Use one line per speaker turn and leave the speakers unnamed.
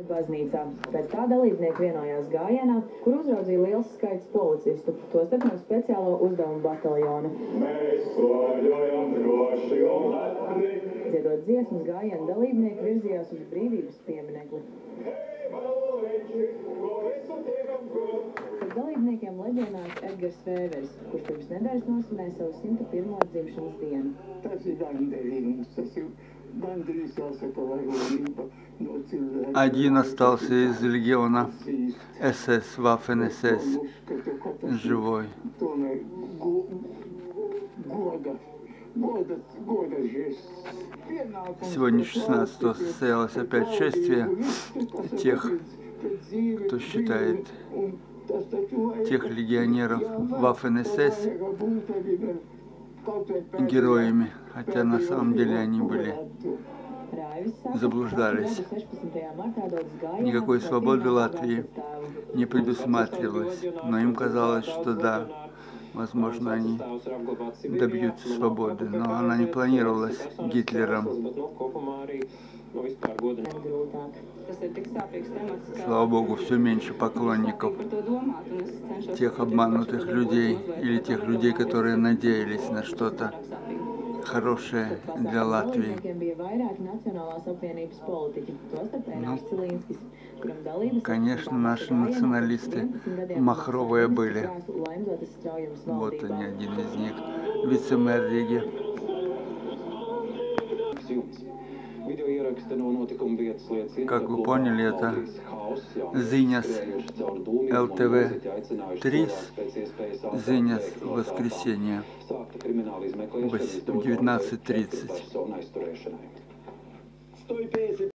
baznīcā. Pēc tā dalībnieki vienojās gājienā, kur uzraudzīja liels skaits policistu, tostarp no speciālo uzdevumu bataljona.
Mēs klaļojam droši un lepni.
Dziedot dziesmas, gājiena dalībnieki virzījās uz brīvības pieminekli. Ar dalībniekiem leģionārs Edgars Vēveris, kurš pirms nedēļas nosvinēja savu 101. dzimšanas dienu.
Tas ir gandarījums, tas ir gandrīz jāsaka varonība no cilvēka.
Один остался из легиона СС, Waffen-СС, живой.
Tomēr goda žests.
Сегодня 16-го состоялось опять шествие тех, кто считает тех легионеров Waffen-СС героями, хотя на самом деле они были заблуждались. Никакой свободы Латвии не предусматривалось, но им казалось, что да, возможно, они добьются свободы, но она не планировалась Гитлером. Слава Богу, все меньше поклонников тех обманутых людей или тех людей, которые надеялись на что-то хорошее для Латвии. Ну, конечно, наши националисты махровые были. Вот они, один из них, вице-мэр Риги. Как вы поняли, это Ziņas LTV3, Ziņas воскресенье в 19:30.